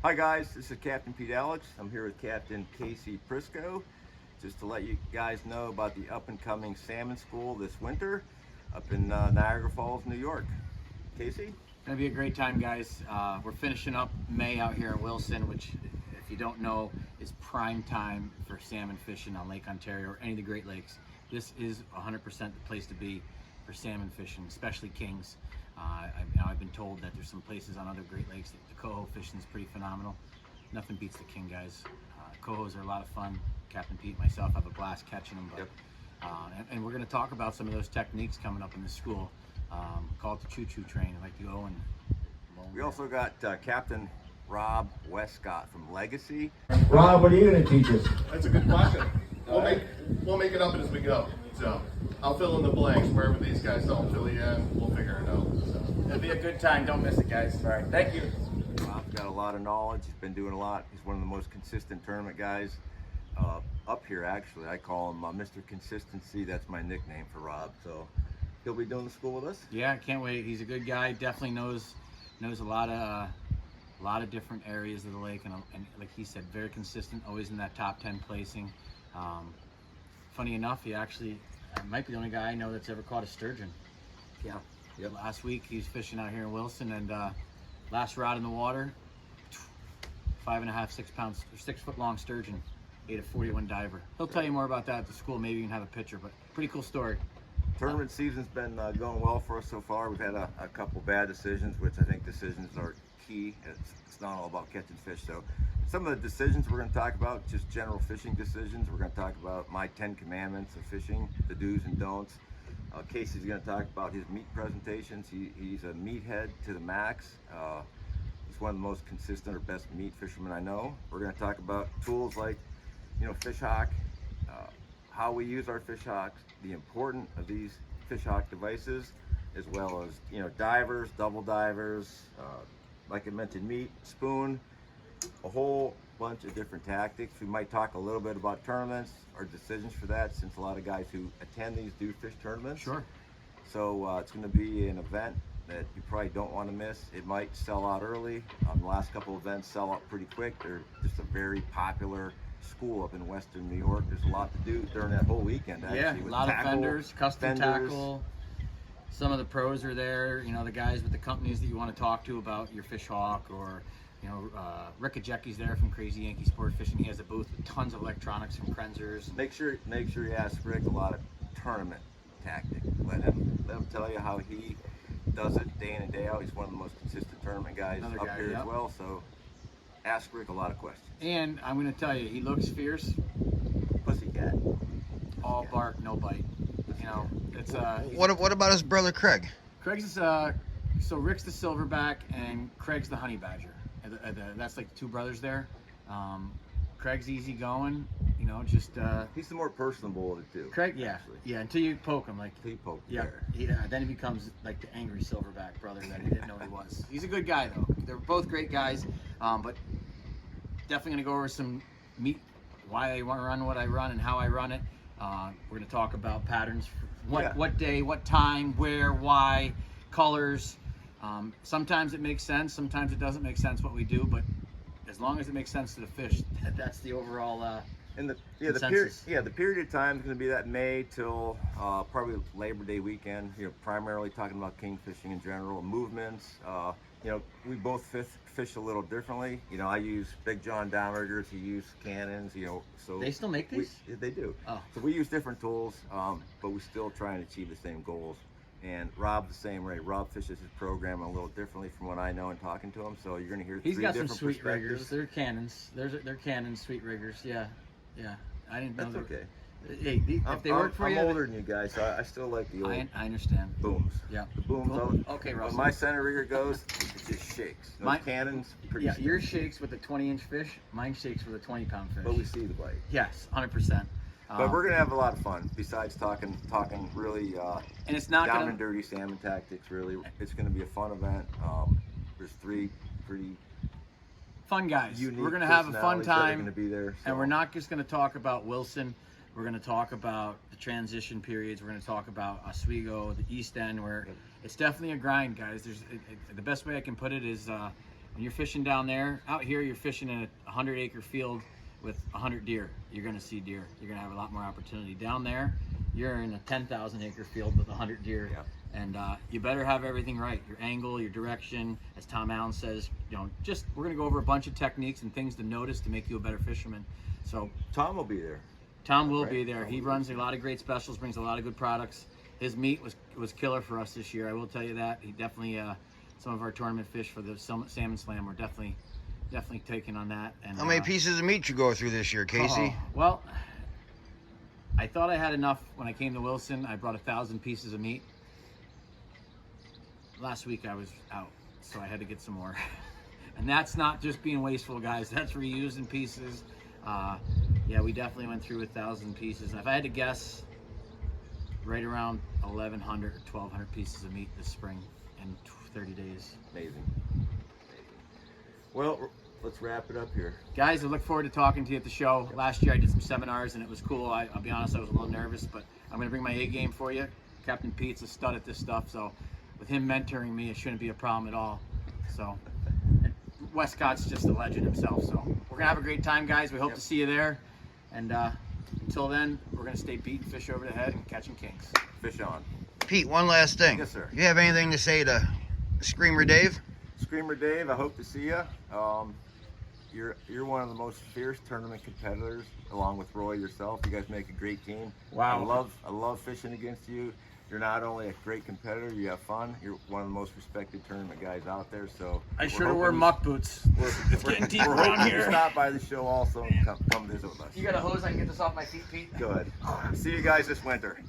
Hi guys, this is Captain Pete Alex. I'm here with Captain Casey Prisco, just to let you guys know about the up and coming salmon school this winter up in Niagara Falls, New York. Casey? Gonna be a great time, guys. We're finishing up May out here in Wilson, which, if you don't know, is prime time for salmon fishing on Lake Ontario or any of the Great Lakes. This is 100% the place to be for salmon fishing, especially kings. I've been told that there's some places on other Great Lakes that the coho fishing is pretty phenomenal. Nothing beats the king, guys. Cohos are a lot of fun. Captain Pete, myself, have a blast catching them. But, and we're going to talk about some of those techniques coming up in the school. Call it the choo-choo train. I like to go and. We also got Captain Rob Westcott from Legacy. Rob, what are you going to teach us? That's a good question. We'll make it up as we go. So I'll fill in the blanks wherever these guys don't fill you in. We'll figure it out. So. It'll be a good time. Don't miss it, guys. All right. Thank you. Rob's got a lot of knowledge. He's been doing a lot. He's one of the most consistent tournament guys up here, actually. I call him Mr. Consistency. That's my nickname for Rob. So he'll be doing the school with us. Yeah, I can't wait. He's a good guy. Definitely knows a lot of different areas of the lake, and like he said, very consistent. Always in that top 10 placing. Funny enough, he actually might be the only guy I know that's ever caught a sturgeon. Yeah. Yep. Last week he was fishing out here in Wilson, and last rod in the water, 5.5, 6 pounds, 6 foot long sturgeon, ate a 41 diver. He'll tell you more about that at the school. Maybe you can have a picture, but pretty cool story. Tournament season's been going well for us so far. We've had a couple bad decisions, which I think decisions are key. It's not all about catching fish. So some of the decisions we're going to talk about, just general fishing decisions. We're going to talk about my 10 commandments of fishing, the do's and don'ts. Casey's going to talk about his meat presentations. He's a meathead to the max. He's one of the most consistent or best meat fishermen I know. We're going to talk about tools like, fish hawk, how we use our fish hawks, the importance of these fish hawk devices, as well as divers, double divers, like I mentioned, meat, spoon, a whole bunch of different tactics. We might talk a little bit about tournaments or decisions for that, since a lot of guys who attend these do fish tournaments. Sure. So it's going to be an event that you probably don't want to miss. It might sell out early. The last couple events sell out pretty quick. They're just a very popular school up in Western New York. There's a lot to do during that whole weekend, actually. Yeah, a with lot tackle, of vendors, custom vendors. tackle. Some of the pros are there. The guys with the companies that you want to talk to about your fish hawk, or Rick Ajecki's there from Crazy Yankee Sport Fishing. He has a booth with tons of electronics from Krenzers. Make sure you ask Rick a lot of tournament tactics. Let him tell you how he does it day in and day out. He's one of the most consistent tournament guys Another up guy, here yep. as well. So ask Rick a lot of questions. And I'm going to tell you, he looks fierce. Pussycat. All bark, no bite. It's What about his brother Craig? Craig's so Rick's the silverback and Craig's the honey badger. That's like the two brothers there. Craig's easy going, He's the more personable of the two. Craig, yeah, actually. yeah. Until you poke him, like He poked yeah, there. then he becomes like the angry silverback brother that he didn't know he was. He's a good guy though. They're both great guys, but definitely gonna go over some meat, why I want to run what I run and how I run it. We're gonna talk about patterns, what day, what time, where, why, colors. Sometimes it makes sense, sometimes it doesn't make sense what we do, but as long as it makes sense to the fish, that's the overall And the consensus. period of time is going to be that May till probably Labor Day weekend. Primarily talking about king fishing in general, movements. We both fish a little differently. I use Big John downriggers. He uses cannons. So They still make these? They do. Oh. So we use different tools, but we still try and achieve the same goals. And Rob the same way. Rob fishes his program a little differently from what I know and talking to him. So you're going to hear He's three got some different sweet riggers. perspectives. They're cannons. They're cannons, sweet riggers. Yeah. I didn't know. That's okay. Hey, if they work for I'm you, older than you guys, so I still like the old I understand. booms. Yeah. The booms. Boom. Okay, When Russell. my center rigger goes, it just shakes. Those cannons, pretty Yeah, steady. yours shakes with a 20-inch fish. Mine shakes with a 20-pound fish. But we see the bite. Yes, 100%. But we're gonna have a lot of fun. Besides talking really and it's not down gonna and dirty salmon tactics. Really, it's gonna be a fun event. There's three pretty fun guys. unique We're gonna have a fun personalities that are time, gonna be there. and so. we're not just gonna talk about Wilson. We're going to talk about the transition periods. We're going to talk about Oswego, the East End, where it's definitely a grind, guys. The best way I can put it is, When you're fishing down there, out here you're fishing in a 100-acre field with 100 deer. You're going to see deer. You're going to have a lot more opportunity. Down there, you're in a 10,000-acre field with 100 deer. Yeah. And you better have everything right. Your angle, your direction, as Tom Allen says, we're going to go over a bunch of techniques and things to notice to make you a better fisherman. So Tom will be there. Tom will Right. be there. He runs a lot of great specials, brings a lot of good products. His meat was killer for us this year. I will tell you that. He definitely, some of our tournament fish for the Salmon Slam were definitely taking on that. And How many pieces of meat you go through this year, Casey? Well, I thought I had enough when I came to Wilson. I brought 1,000 pieces of meat. Last week I was out, so I had to get some more. And that's not just being wasteful, guys. That's reusing pieces. Yeah, we definitely went through 1,000 pieces. And if I had to guess, right around 1,100 or 1,200 pieces of meat this spring in 30 days. Amazing. Well, let's wrap it up here. Guys, I look forward to talking to you at the show. Last year I did some seminars and it was cool. I'll be honest, I was a little nervous, but I'm going to bring my A game for you. Captain Pete's a stud at this stuff, so with him mentoring me, it shouldn't be a problem at all. So, and Westcott's just a legend himself. So we're going to have a great time, guys. We hope to see you there. And until then, we're going to stay beating fish over the head and catching kinks. Fish on. Pete, one last thing. Yes, sir. You have anything to say to Screamer Dave? Screamer Dave, I hope to see you. You're one of the most fierce tournament competitors, along with Roy yourself. You guys make a great team. Wow. I love fishing against you. You're not only a great competitor, you have fun. You're one of the most respected tournament guys out there. So I should have worn muck boots. It's getting deep we're around hoping you here. stop by the show also and come visit with us. You got a hose I can get this off my feet, Pete? Good. See you guys this winter.